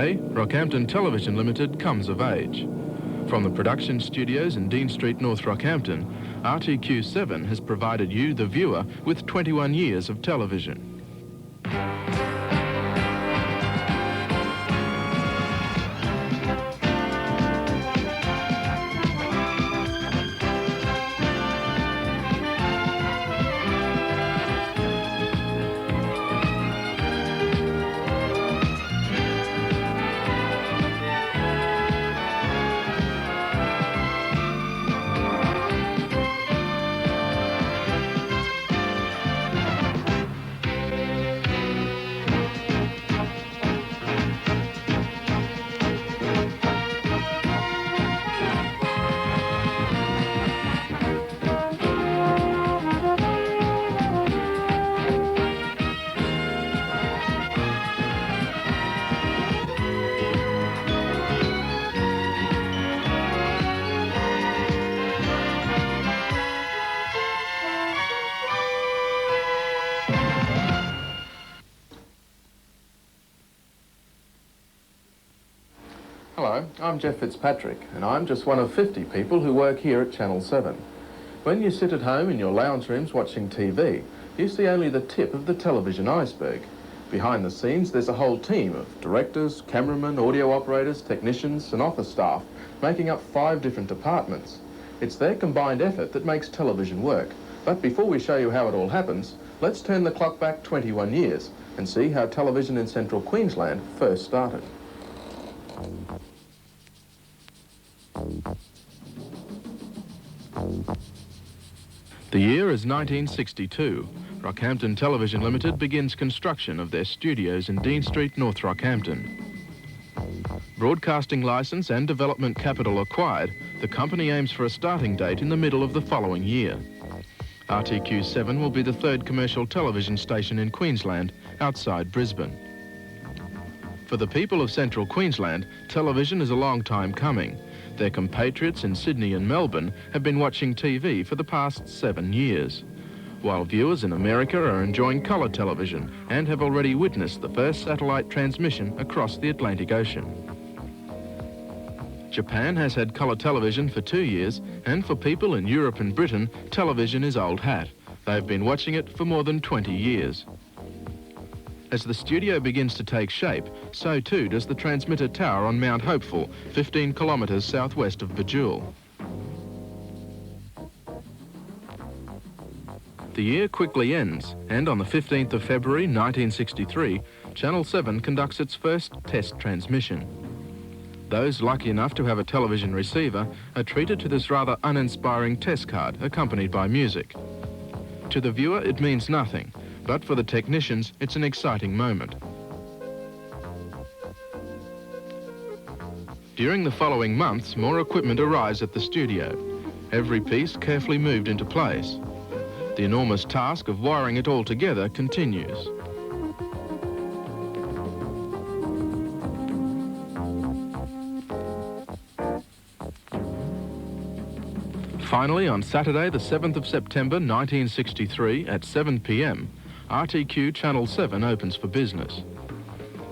Today, Rockhampton Television Limited comes of age. From the production studios in Dean Street, North Rockhampton, RTQ7 has provided you, the viewer, with 21 years of television. Hello, I'm Jeff Fitzpatrick, and I'm just one of 50 people who work here at Channel 7. When you sit at home in your lounge rooms watching TV, you see only the tip of the television iceberg. Behind the scenes, there's a whole team of directors, cameramen, audio operators, technicians, and office staff, making up 5 different departments. It's their combined effort that makes television work. But before we show you how it all happens, let's turn the clock back 21 years and see how television in central Queensland first started. The year is 1962. Rockhampton Television Limited begins construction of their studios in Dean Street, North Rockhampton. Broadcasting licence and development capital acquired, the company aims for a starting date in the middle of the following year. RTQ7 will be the 3rd commercial television station in Queensland, outside Brisbane. For the people of central Queensland, television is a long time coming. Their compatriots in Sydney and Melbourne have been watching TV for the past 7 years, while viewers in America are enjoying colour television and have already witnessed the first satellite transmission across the Atlantic Ocean. Japan has had colour television for 2 years, and for people in Europe and Britain, television is old hat. They've been watching it for more than 20 years. As the studio begins to take shape, so too does the transmitter tower on Mount Hopeful, 15 kilometres southwest of Bajul. The year quickly ends, and on the 15th of February 1963, Channel 7 conducts its first test transmission. Those lucky enough to have a television receiver are treated to this rather uninspiring test card, accompanied by music. To the viewer, it means nothing. But for the technicians, it's an exciting moment. During the following months, more equipment arrives at the studio, every piece carefully moved into place. The enormous task of wiring it all together continues. Finally, on Saturday, the 7th of September 1963 at 7 p.m, RTQ Channel 7 opens for business.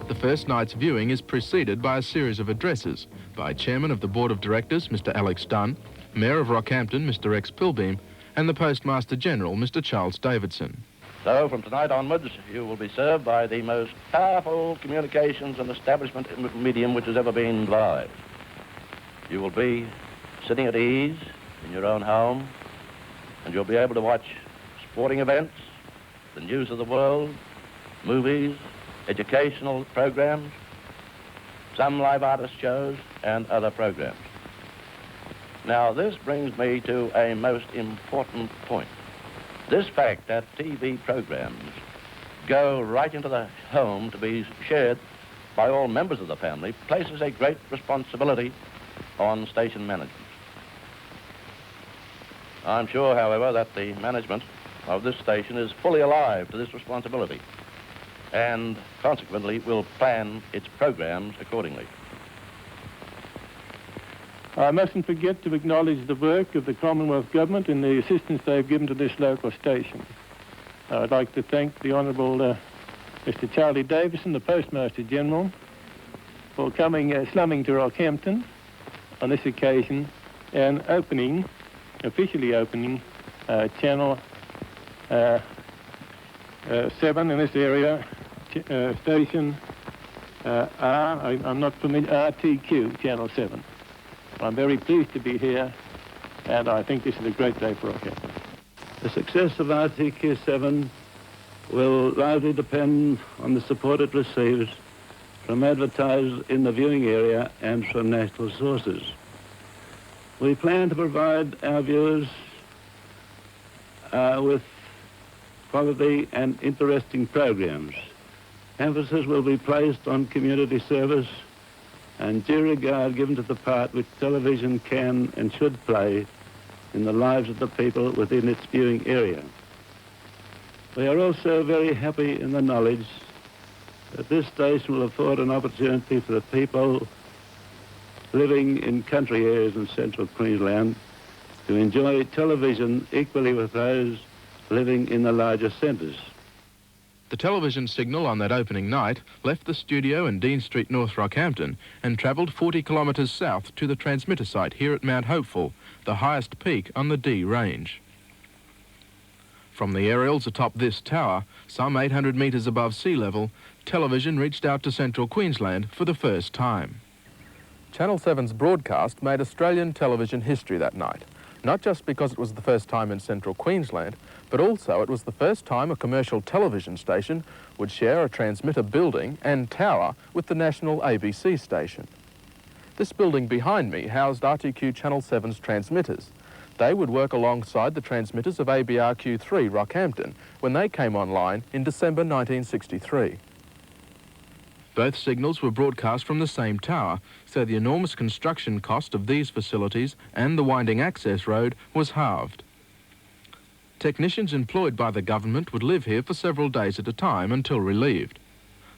The first night's viewing is preceded by a series of addresses by Chairman of the Board of Directors, Mr. Alex Dunn, Mayor of Rockhampton, Mr. Rex Pilbeam, and the Postmaster General, Mr. Charles Davidson. So from tonight onwards, you will be served by the most powerful communications and establishment medium which has ever been devised. You will be sitting at ease in your own home, and you'll be able to watch sporting events, the news of the world, movies, educational programs, some live artist shows, and other programs. Now, this brings me to a most important point. This fact that TV programs go right into the home to be shared by all members of the family places a great responsibility on station management. I'm sure, however, that the management of this station is fully alive to this responsibility and consequently will plan its programs accordingly. I mustn't forget to acknowledge the work of the Commonwealth Government and the assistance they've given to this local station. I'd like to thank the Honourable Mr. Charlie Davison, the Postmaster General, for coming slumming to Rockhampton on this occasion and officially opening Channel 7 in this area, station I'm not familiar, RTQ, Channel 7. I'm very pleased to be here, and I think this is a great day for Rockhampton. The success of RTQ7 will largely depend on the support it receives from advertisers in the viewing area and from national sources. We plan to provide our viewers with quality and interesting programs. Emphasis will be placed on community service and due regard given to the part which television can and should play in the lives of the people within its viewing area. We are also very happy in the knowledge that this station will afford an opportunity for the people living in country areas in central Queensland to enjoy television equally with those living in the larger centres. The television signal on that opening night left the studio in Dean Street, North Rockhampton, and travelled 40 kilometres south to the transmitter site here at Mount Hopeful, the highest peak on the D range. From the aerials atop this tower, some 800 metres above sea level, television reached out to central Queensland for the first time. Channel 7's broadcast made Australian television history that night, not just because it was the first time in central Queensland, but also it was the first time a commercial television station would share a transmitter building and tower with the national ABC station. This building behind me housed RTQ Channel 7's transmitters. They would work alongside the transmitters of ABRQ3 Rockhampton when they came online in December 1963. Both signals were broadcast from the same tower, so the enormous construction cost of these facilities and the winding access road was halved. Technicians employed by the government would live here for several days at a time until relieved.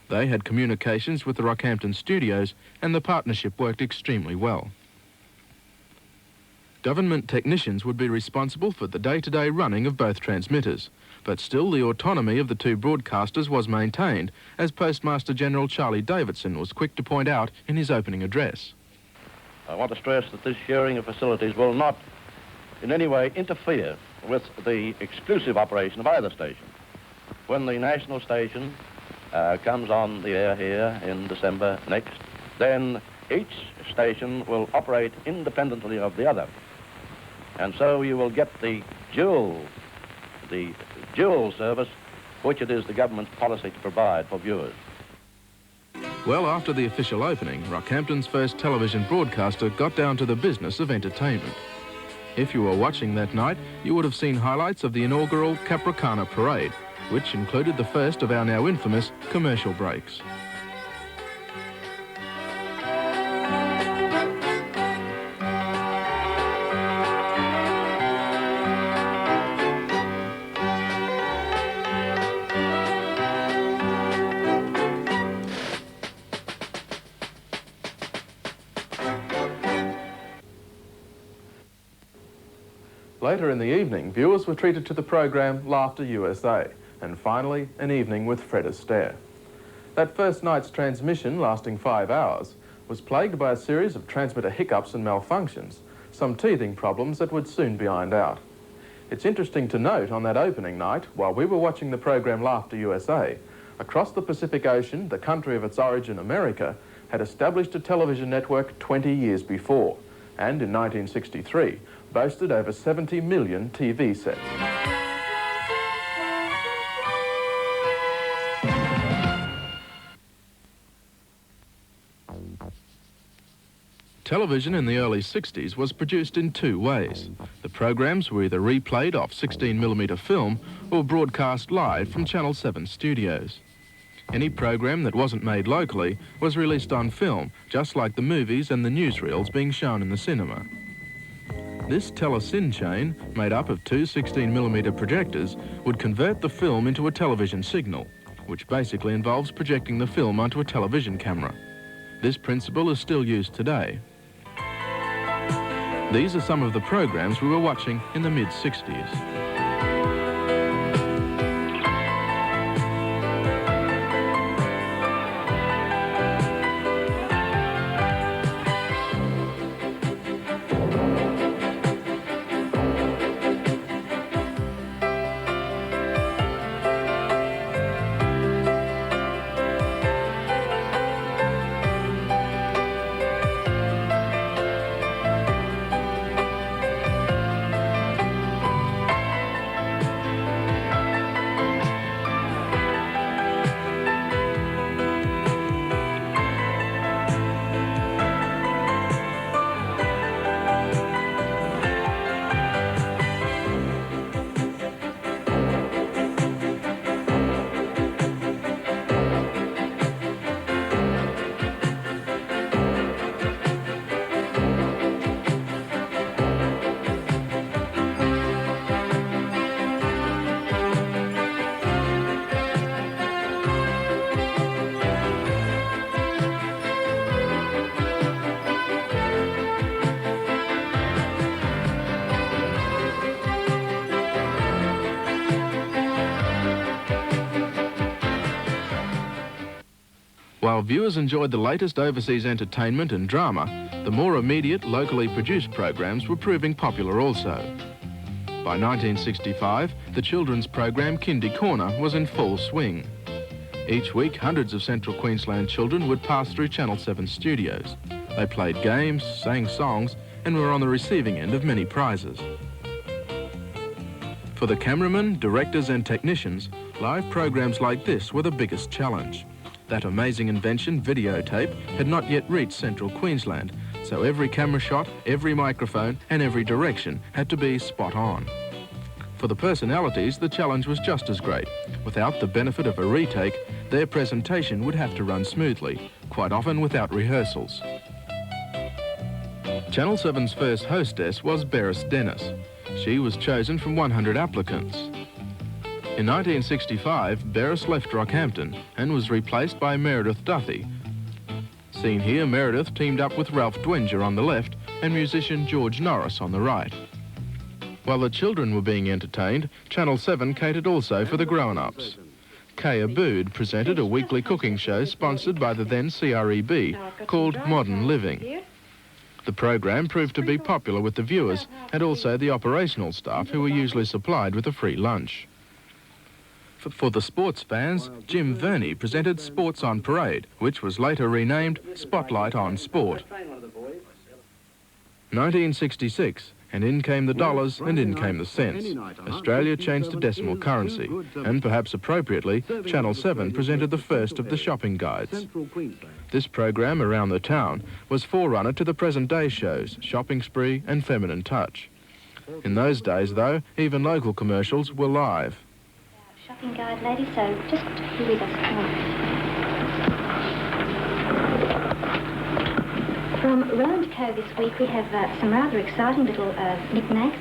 They had communications with the Rockhampton studios, and the partnership worked extremely well. Government technicians would be responsible for the day-to-day running of both transmitters, but still the autonomy of the two broadcasters was maintained, as Postmaster General Charlie Davidson was quick to point out in his opening address. I want to stress that this sharing of facilities will not in any way interfere with the exclusive operation of either station. When the national station comes on the air here in December next, then each station will operate independently of the other. And so you will get the dual service which it is the government's policy to provide for viewers. Well, after the official opening, Rockhampton's first television broadcaster got down to the business of entertainment. If you were watching that night, you would have seen highlights of the inaugural Capricana Parade, which included the first of our now infamous commercial breaks. Later in the evening, viewers were treated to the program Laughter USA, and finally, an evening with Fred Astaire. That first night's transmission, lasting 5 hours, was plagued by a series of transmitter hiccups and malfunctions, some teething problems that would soon be ironed out. It's interesting to note on that opening night, while we were watching the program Laughter USA, across the Pacific Ocean, the country of its origin, America, had established a television network 20 years before, and in 1963, boasted over 70 million TV sets. Television in the early 60s was produced in two ways. The programs were either replayed off 16mm film or broadcast live from Channel 7 studios. Any program that wasn't made locally was released on film, just like the movies and the newsreels being shown in the cinema. This telecine chain, made up of two 16mm projectors, would convert the film into a television signal, which basically involves projecting the film onto a television camera. This principle is still used today. These are some of the programs we were watching in the mid-60s. While viewers enjoyed the latest overseas entertainment and drama, the more immediate, locally produced programs were proving popular also. By 1965, the children's program Kindy Corner was in full swing. Each week, hundreds of Central Queensland children would pass through Channel 7 studios. They played games, sang songs, and were on the receiving end of many prizes. For the cameramen, directors and technicians, live programs like this were the biggest challenge. That amazing invention, videotape, had not yet reached Central Queensland, so every camera shot, every microphone and every direction had to be spot on. For the personalities, the challenge was just as great. Without the benefit of a retake, their presentation would have to run smoothly, quite often without rehearsals. Channel 7's first hostess was Beres Dennis. She was chosen from 100 applicants. In 1965, Beres left Rockhampton and was replaced by Meredith Duthie. Seen here, Meredith teamed up with Ralph Dwenger on the left and musician George Norris on the right. While the children were being entertained, Channel 7 catered also for the grown-ups. Kay Abood presented a weekly cooking show sponsored by the then CREB called Modern Living. The program proved to be popular with the viewers and also the operational staff, who were usually supplied with a free lunch. For the sports fans, Jim Verney presented Sports on Parade, which was later renamed Spotlight on Sport. 1966, and in came the dollars and in came the cents. Australia changed to decimal currency, and perhaps appropriately, Channel 7 presented the first of the shopping guides. This program, Around the Town, was forerunner to the present-day shows, Shopping Spree and Feminine Touch. In those days, though, even local commercials were live. Shopping guide, lady, so just be with us. From Roland Co. this week, we have some rather exciting little knickknacks.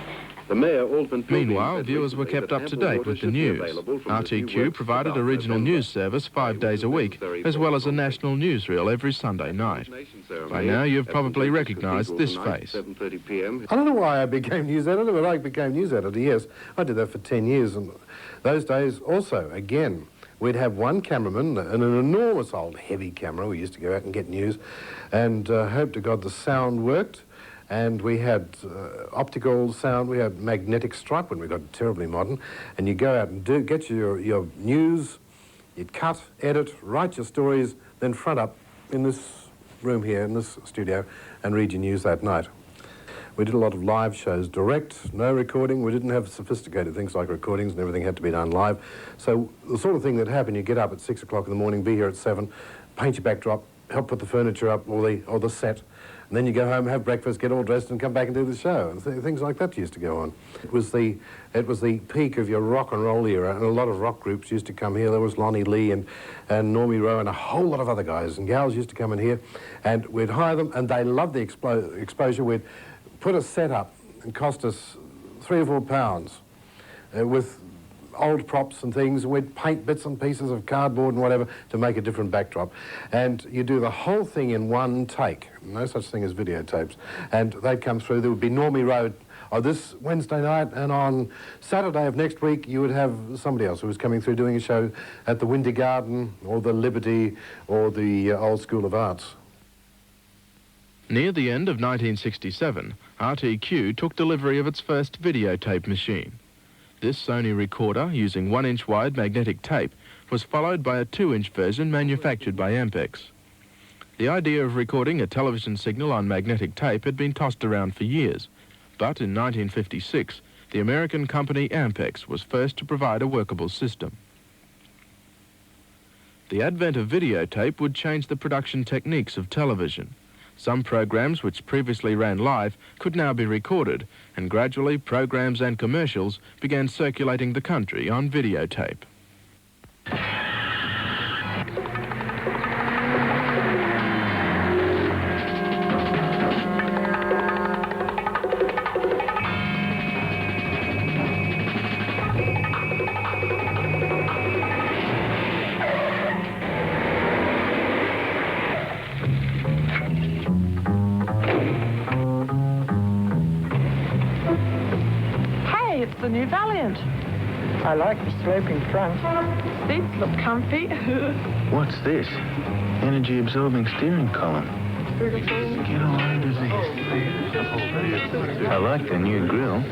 Meanwhile, viewers were kept up to date with the news. RTQ provided a regional news service 5 days a week, as well as a national newsreel every Sunday night. By now, you've probably recognised this face. I don't know why I became news editor, but I became news editor, yes. I did that for 10 years, and those days also, again, we'd have one cameraman and an enormous old heavy camera. We used to go out and get news, and hope to God the sound worked. And we had optical sound, we had magnetic stripe when we got terribly modern. And you go out and get your news, you'd cut, edit, write your stories, then front up in this room here, in this studio, and read your news that night. We did a lot of live shows, direct, no recording. We didn't have sophisticated things like recordings, and everything had to be done live. So the sort of thing that happened, you get up at 6 o'clock in the morning, be here at 7, paint your backdrop, help put the furniture up or the set, and then you go home, have breakfast, get all dressed, and come back and do the show. And things like that used to go on. It was the peak of your rock and roll era, and a lot of rock groups used to come here. There was Lonnie Lee and Normie Rowe and a whole lot of other guys and gals used to come in here, and we'd hire them, and they loved the exposure. We'd put a set up and cost us £3 or £4 with old props and things. We'd paint bits and pieces of cardboard and whatever to make a different backdrop. And you do the whole thing in one take. No such thing as videotapes. And they'd come through. There would be Normie Road this Wednesday night, and on Saturday of next week you would have somebody else who was coming through doing a show at the Winter Garden or the Liberty or the Old School of Arts. Near the end of 1967, RTQ took delivery of its first videotape machine. This Sony recorder, using 1-inch wide magnetic tape, was followed by a 2-inch version manufactured by Ampex. The idea of recording a television signal on magnetic tape had been tossed around for years, but in 1956, the American company Ampex was first to provide a workable system. The advent of videotape would change the production techniques of television. Some programs which previously ran live could now be recorded, and gradually programs and commercials began circulating the country on videotape. The new Valiant. I like the sloping front. Seats look comfy. What's this? energy-absorbing steering column. Get away disease. I like the new grille.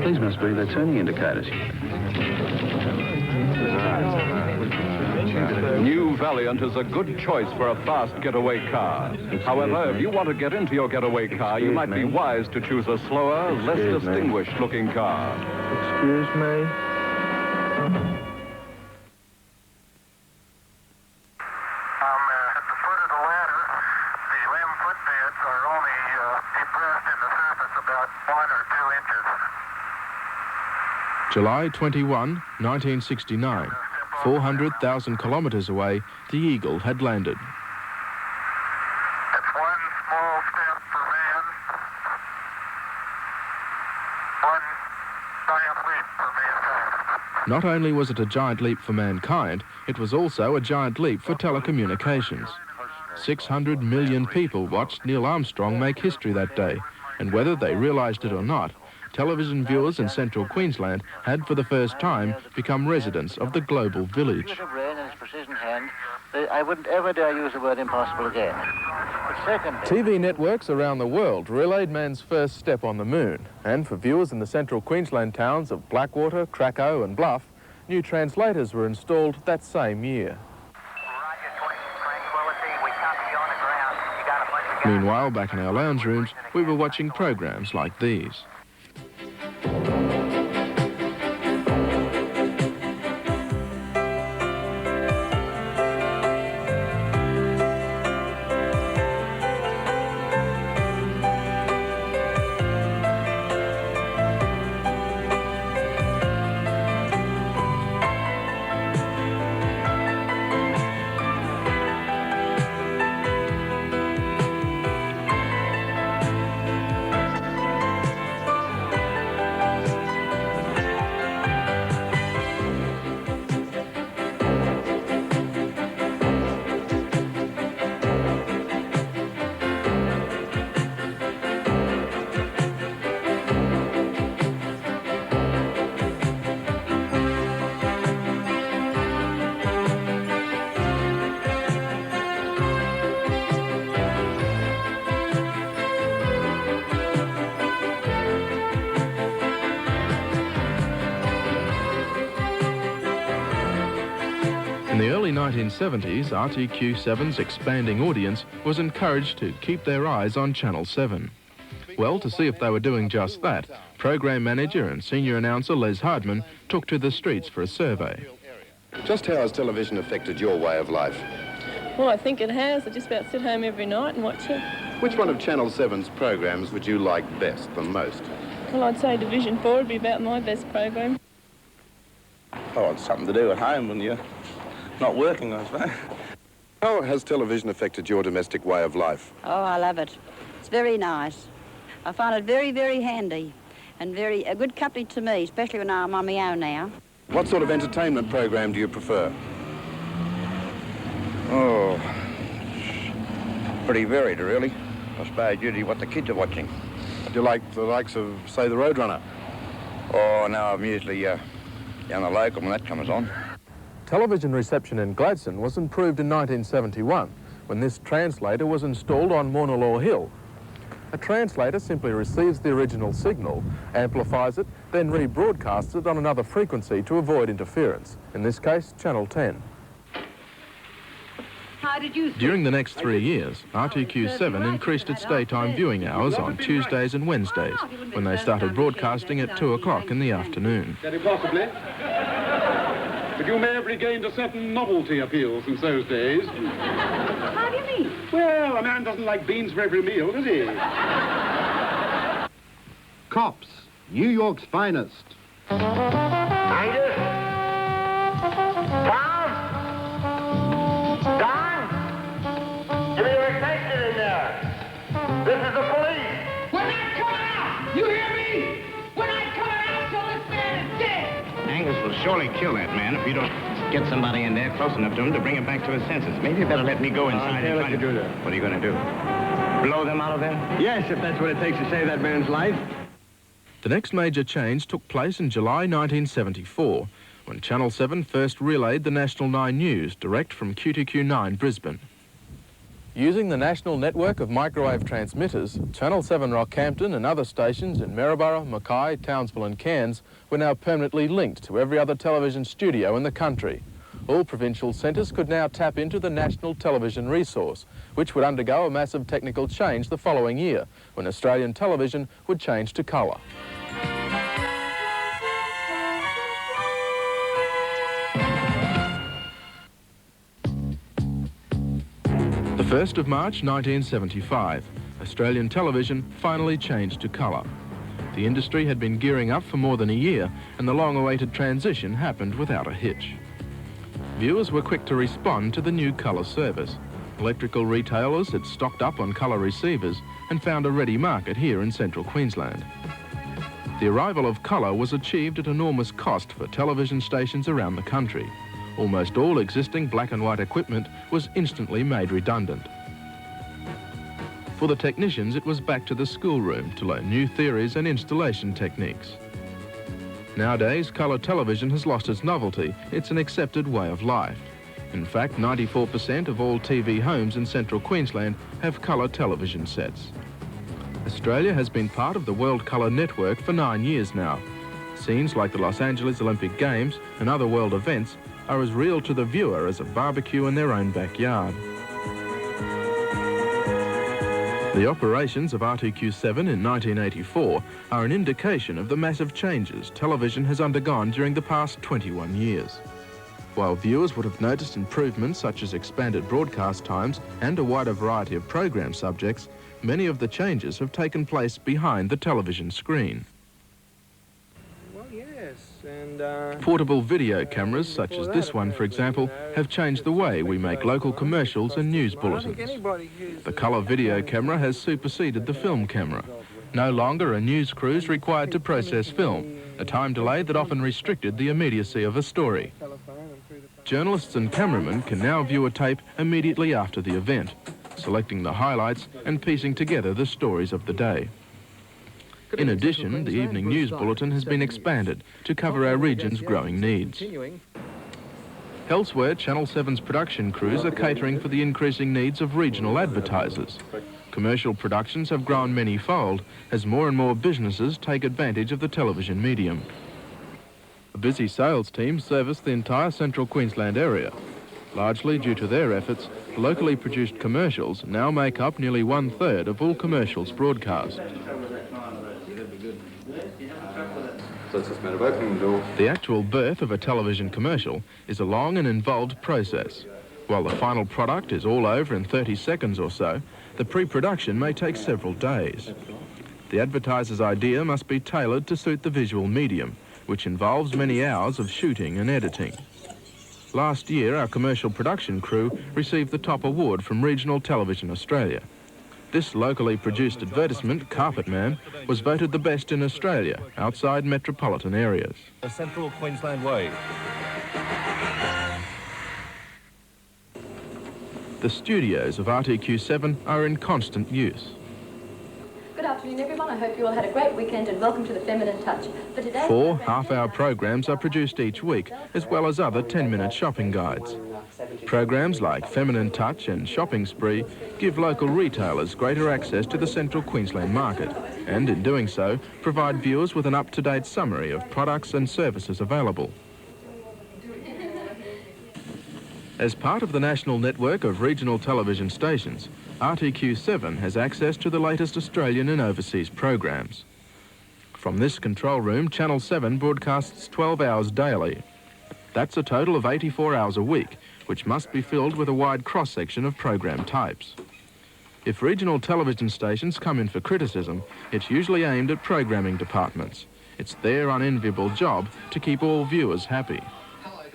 These must be the turning indicators. New Valiant is a good choice for a fast getaway car. However, if you want to get into your getaway car, you might be wise to choose a slower, less distinguished-looking car. Excuse me. At the foot of the ladder, the limb footbeds are only depressed in the surface about 1 or 2 inches. July 21, 1969. 400,000 kilometres away, the Eagle had landed. It's one small step for man, one giant leap for mankind. Not only was it a giant leap for mankind, it was also a giant leap for telecommunications. 600 million people watched Neil Armstrong make history that day, and whether they realised it or not, television viewers in central Queensland had for the first time become residents of the global village. With a brain and his precision hand, I wouldn't ever dare use the word impossible again. But secondly, TV networks around the world relayed man's first step on the moon, and for viewers in the central Queensland towns of Blackwater, Krakow and Bluff, new translators were installed that same year. Meanwhile, back in our lounge rooms, we were watching programs like these. In the early 1970s, RTQ7's expanding audience was encouraged to keep their eyes on Channel 7. Well, to see if they were doing just that, program manager and senior announcer Les Hardman took to the streets for a survey. Just how has television affected your way of life? Well, I think it has. I just about sit home every night and watch it. Which one of Channel 7's programs would you like best, the most? Well, I'd say Division 4 would be about my best program. Oh, it's something to do at home when you're not working, I suppose. How has television affected your domestic way of life? Oh, I love it. It's very nice. I find it very, very handy and a good company to me, especially when I'm on my own now. What sort of entertainment program do you prefer? Oh, pretty varied, really. I suppose usually what the kids are watching. Do you like the likes of, say, the Roadrunner? Oh, no, I'm usually on the local when that comes on. Television reception in Gladstone was improved in 1971 when this translator was installed on Maunalaw Hill. A translator simply receives the original signal, amplifies it, then rebroadcasts it on another frequency to avoid interference, in this case, Channel 10. During the next 3 years, RTQ7 increased its daytime viewing hours on Tuesdays and Wednesdays, when they started broadcasting at 2 o'clock in the afternoon. Very possibly. But you may have regained a certain novelty appeal since those days. How do you mean? Well, a man doesn't like beans for every meal, does he? Cops, New York's finest. Angus? Tom? Don? Give me your attention in there. This is the police. We're not coming out! You hear me? We're not coming out till this man is dead! Angus will surely kill that man if you don't get somebody in there close enough to him to bring him back to his senses. Maybe you better let me go inside and try to do that. What are you going to do? Blow them out of there? Yes, if that's what it takes to save that man's life. The next major change took place in July 1974, when Channel 7 first relayed the National 9 News direct from QTQ9 Brisbane. Using the national network of microwave transmitters, Channel 7 Rockhampton and other stations in Maryborough, Mackay, Townsville and Cairns were now permanently linked to every other television studio in the country. All provincial centres could now tap into the national television resource, which would undergo a massive technical change the following year, when Australian television would change to colour. The 1st of March 1975, Australian television finally changed to colour. The industry had been gearing up for more than a year, and the long-awaited transition happened without a hitch. Viewers were quick to respond to the new colour service. Electrical retailers had stocked up on colour receivers and found a ready market here in central Queensland. The arrival of colour was achieved at enormous cost for television stations around the country. Almost all existing black and white equipment was instantly made redundant. For the technicians, it was back to the schoolroom to learn new theories and installation techniques. Nowadays, colour television has lost its novelty. It's an accepted way of life. In fact, 94% of all TV homes in central Queensland have colour television sets. Australia has been part of the World Colour Network for 9 years now. Scenes like the Los Angeles Olympic Games and other world events are as real to the viewer as a barbecue in their own backyard. The operations of RTQ7 in 1984 are an indication of the massive changes television has undergone during the past 21 years. While viewers would have noticed improvements such as expanded broadcast times and a wider variety of program subjects, many of the changes have taken place behind the television screen. Portable video cameras, such as this one, for example, have changed the way we make local commercials and news bulletins. The colour video camera has superseded the film camera. No longer are news crews required to process film, a time delay that often restricted the immediacy of a story. Journalists and cameramen can now view a tape immediately after the event, selecting the highlights and piecing together the stories of the day. In addition, the evening news bulletin has been expanded to cover our region's growing needs. Elsewhere, Channel 7's production crews are catering for the increasing needs of regional advertisers. Commercial productions have grown many-fold as more and more businesses take advantage of the television medium. A busy sales team service the entire central Queensland area. Largely due to their efforts, locally produced commercials now make up nearly 1/3 of all commercials broadcast. The actual birth of a television commercial is a long and involved process. While the final product is all over in 30 seconds or so, the pre-production may take several days. The advertiser's idea must be tailored to suit the visual medium, which involves many hours of shooting and editing. Last year, our commercial production crew received the top award from Regional Television Australia. This locally produced advertisement, Carpet Man, was voted the best in Australia, outside metropolitan areas. The Central Queensland Way. The studios of RTQ7 are in constant use. Good afternoon, everyone. I hope you all had a great weekend and welcome to the Feminine Touch. For today, 4 half-hour programs are produced each week, as well as other 10-minute shopping guides. Programs like Feminine Touch and Shopping Spree give local retailers greater access to the central Queensland market, and in doing so, provide viewers with an up-to-date summary of products and services available. As part of the national network of regional television stations, RTQ7 has access to the latest Australian and overseas programs. From this control room, Channel 7 broadcasts 12 hours daily. That's a total of 84 hours a week, which must be filled with a wide cross-section of program types. If regional television stations come in for criticism, it's usually aimed at programming departments. It's their unenviable job to keep all viewers happy.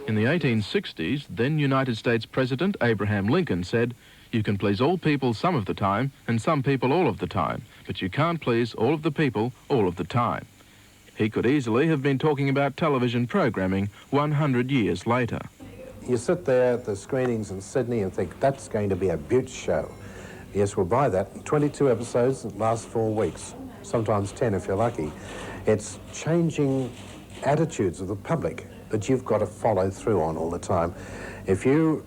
In the 1860s, then United States President Abraham Lincoln said, "You can please all people some of the time and some people all of the time, but you can't please all of the people all of the time." He could easily have been talking about television programming 100 years later. You sit there at the screenings in Sydney and think, that's going to be a beaut show. Yes, we'll buy that. 22 episodes that last 4 weeks, sometimes 10 if you're lucky. It's changing attitudes of the public that you've got to follow through on all the time. If you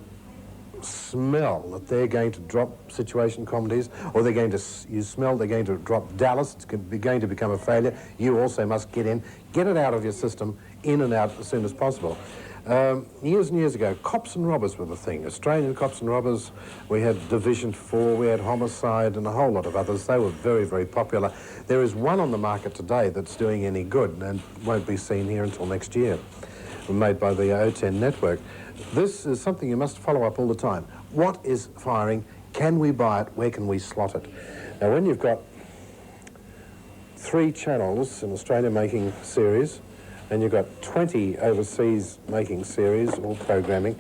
smell that they're going to drop situation comedies, or you smell they're going to drop Dallas, it's going to become a failure, you also must get it out of your system, in and out as soon as possible. Years and years ago, cops and robbers were the thing. Australian cops and robbers, we had Division 4, we had Homicide and a whole lot of others. They were very, very popular. There is one on the market today that's doing any good and won't be seen here until next year, made by the O10 network. This is something you must follow up all the time. What is firing? Can we buy it? Where can we slot it? Now, when you've got 3 channels in Australia making series, and you've got 20 overseas making series, all programming,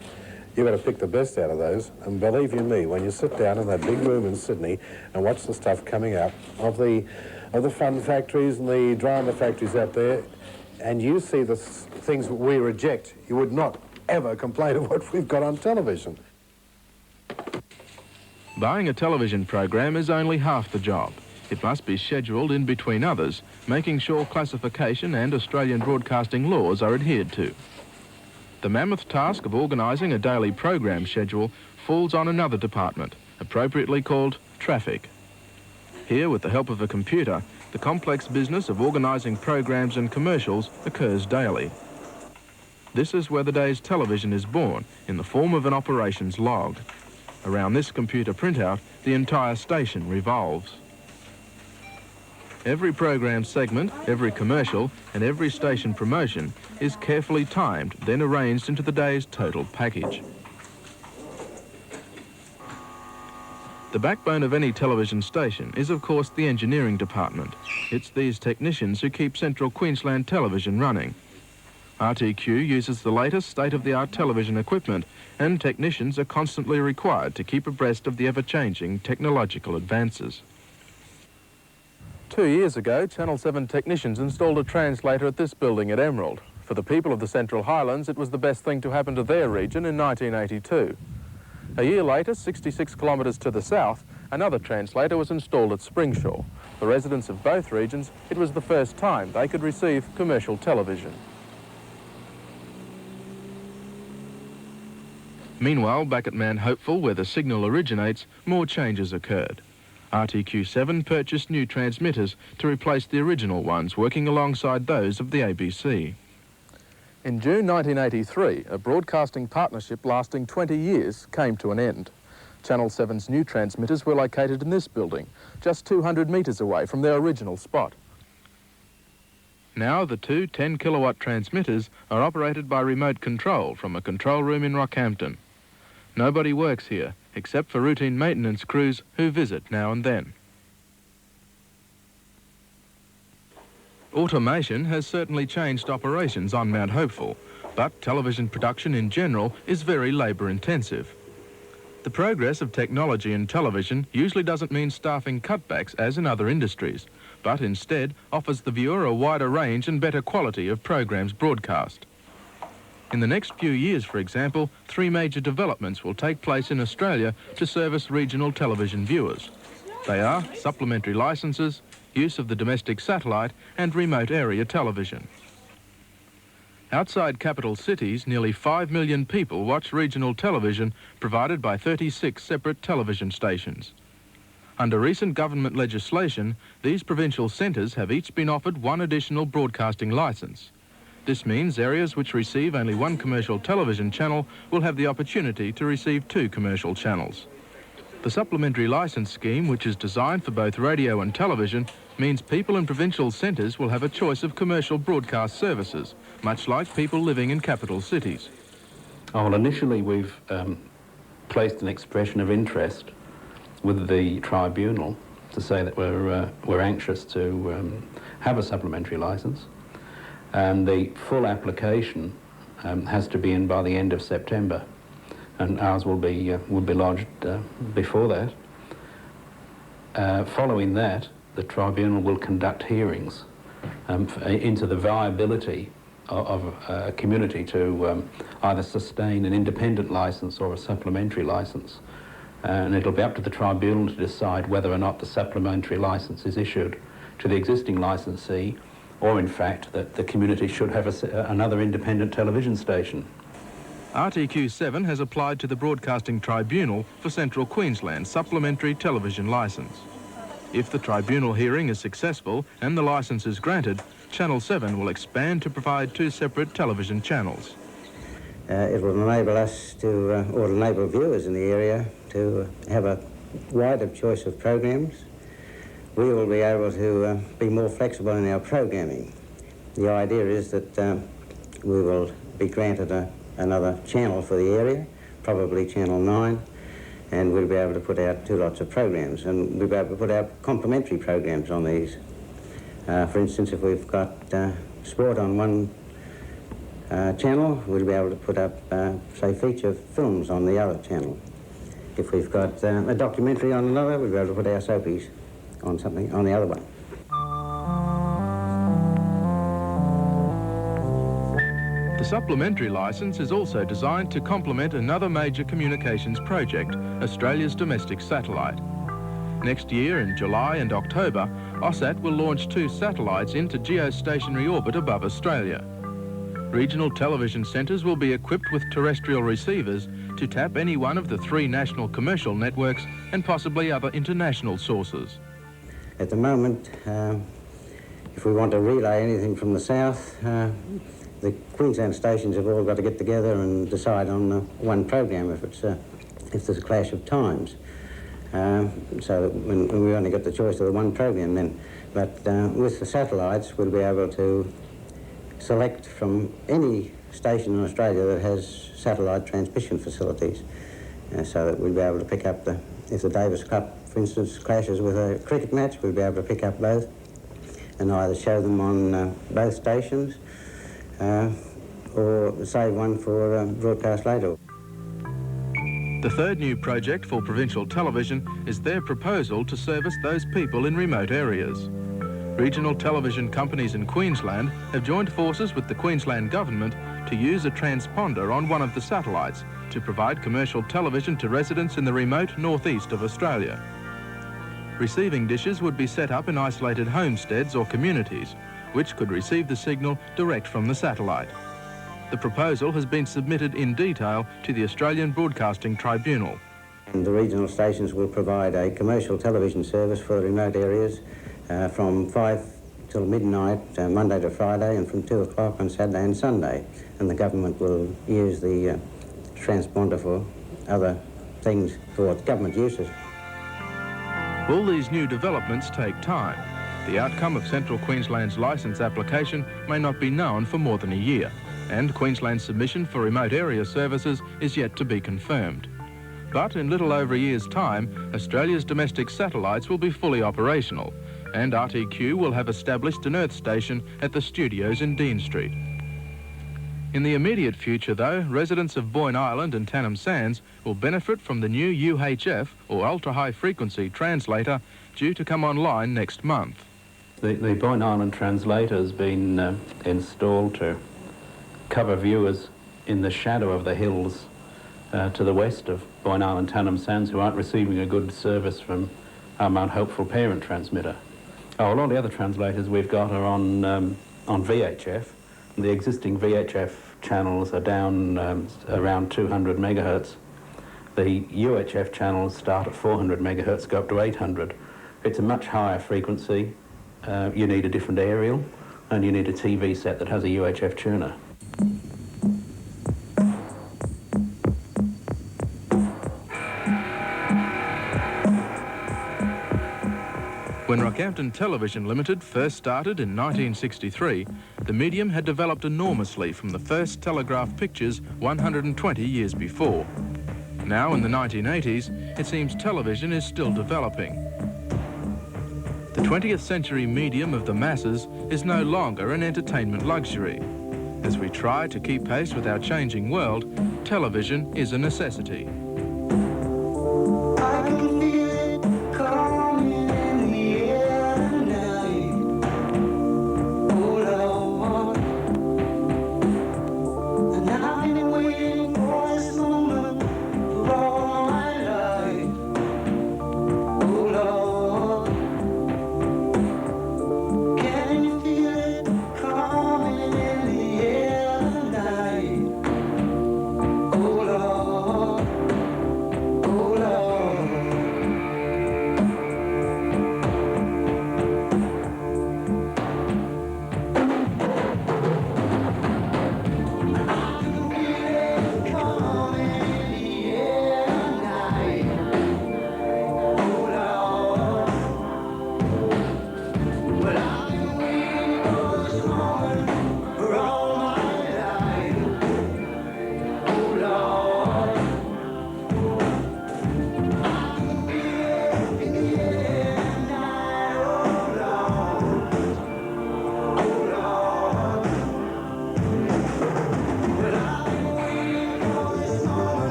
you've got to pick the best out of those. And believe you me, when you sit down in that big room in Sydney and watch the stuff coming out of the fun factories and the drama factories out there, and you see the things that we reject, you would not ever complain of what we've got on television. Buying a television program is only half the job. It must be scheduled in between others, making sure classification and Australian broadcasting laws are adhered to. The mammoth task of organising a daily program schedule falls on another department, appropriately called traffic. Here, with the help of a computer, the complex business of organising programs and commercials occurs daily. This is where the day's television is born, in the form of an operations log. Around this computer printout, the entire station revolves. Every program segment, every commercial and every station promotion is carefully timed, then arranged into the day's total package. The backbone of any television station is, of course, the engineering department. It's these technicians who keep Central Queensland Television running. RTQ uses the latest state-of-the-art television equipment, and technicians are constantly required to keep abreast of the ever-changing technological advances. 2 years ago, Channel 7 technicians installed a translator at this building at Emerald. For the people of the Central Highlands, it was the best thing to happen to their region in 1982. A year later, 66 kilometres to the south, another translator was installed at Springshaw. For residents of both regions, it was the first time they could receive commercial television. Meanwhile, back at Mount Hopeful, where the signal originates, more changes occurred. RTQ7 purchased new transmitters to replace the original ones, working alongside those of the ABC. In June 1983, a broadcasting partnership lasting 20 years came to an end. Channel 7's new transmitters were located in this building, just 200 metres away from their original spot. Now the two 10-kilowatt transmitters are operated by remote control from a control room in Rockhampton. Nobody works here, except for routine maintenance crews who visit now and then. Automation has certainly changed operations on Mount Hopeful, but television production in general is very labour-intensive. The progress of technology in television usually doesn't mean staffing cutbacks as in other industries, but instead offers the viewer a wider range and better quality of programs broadcast. In the next few years, for example, 3 major developments will take place in Australia to service regional television viewers. They are supplementary licences, use of the domestic satellite and remote area television. Outside capital cities, nearly 5 million people watch regional television provided by 36 separate television stations. Under recent government legislation, these provincial centres have each been offered 1 additional broadcasting licence. This means areas which receive only 1 commercial television channel will have the opportunity to receive 2 commercial channels. The supplementary licence scheme, which is designed for both radio and television, means people in provincial centres will have a choice of commercial broadcast services, much like people living in capital cities. Oh, well, initially we've placed an expression of interest with the tribunal to say that we're anxious to have a supplementary licence, and the full application has to be in by the end of September, and ours will be lodged before that. Following that, the tribunal will conduct hearings into the viability of a community to either sustain an independent licence or a supplementary licence. And it'll be up to the tribunal to decide whether or not the supplementary licence is issued to the existing licensee, or in fact that the community should have another independent television station. RTQ7 has applied to the Broadcasting Tribunal for Central Queensland's supplementary television licence. If the tribunal hearing is successful and the licence is granted, Channel 7 will expand to provide 2 separate television channels. It will enable us to, or enable viewers in the area to have a wider choice of programs. We will be able to be more flexible in our programming. The idea is that we will be granted another channel for the area, probably Channel 9, and we'll be able to put out 2 lots of programs, and we'll be able to put out complementary programs on these. For instance, if we've got sport on one channel, we'll be able to put up, say, feature films on the other channel. If we've got a documentary on another, we'll be able to put our soapies on something on the other one. The supplementary licence is also designed to complement another major communications project, Australia's domestic satellite. Next year, in July and October, AUSAT will launch 2 satellites into geostationary orbit above Australia. Regional television centres will be equipped with terrestrial receivers to tap any one of the 3 national commercial networks and possibly other international sources. At the moment, if we want to relay anything from the south, the Queensland stations have all got to get together and decide on one program if there's a clash of times. So that when we only got the choice of the one program then. But with the satellites, we'll be able to select from any station in Australia that has satellite transmission facilities, so that we'll be able to pick up if the Davis Cup, for instance, clashes with a cricket match, we'll be able to pick up both and either show them on both stations or save one for broadcast later. The third new project for provincial television is their proposal to service those people in remote areas. Regional television companies in Queensland have joined forces with the Queensland Government to use a transponder on one of the satellites to provide commercial television to residents in the remote northeast of Australia. Receiving dishes would be set up in isolated homesteads or communities, which could receive the signal direct from the satellite. The proposal has been submitted in detail to the Australian Broadcasting Tribunal. And the regional stations will provide a commercial television service for the remote areas from 5 till midnight, Monday to Friday, and from 2 o'clock on Saturday and Sunday. And the government will use the transponder for other things, for government uses. All these new developments take time. The outcome of Central Queensland's licence application may not be known for more than a year, and Queensland's submission for remote area services is yet to be confirmed. But in little over a year's time, Australia's domestic satellites will be fully operational, and RTQ will have established an Earth station at the studios in Dean Street. In the immediate future, though, residents of Boyne Island and Tannum Sands will benefit from the new UHF, or ultra-high frequency translator, due to come online next month. The Boyne Island translator has been installed to cover viewers in the shadow of the hills to the west of Boyne Island, Tannum Sands, who aren't receiving a good service from our Mount Hopeful parent transmitter. Oh, well, all the other translators we've got are on VHF. The existing VHF channels are down around 200 megahertz. The UHF channels start at 400 megahertz, go up to 800. It's a much higher frequency. You need a different aerial, and you need a TV set that has a UHF tuner. When Rockhampton Television Limited first started in 1963, the medium had developed enormously from the first telegraph pictures 120 years before. Now, in the 1980s, it seems television is still developing. The 20th century medium of the masses is no longer an entertainment luxury. As we try to keep pace with our changing world, television is a necessity.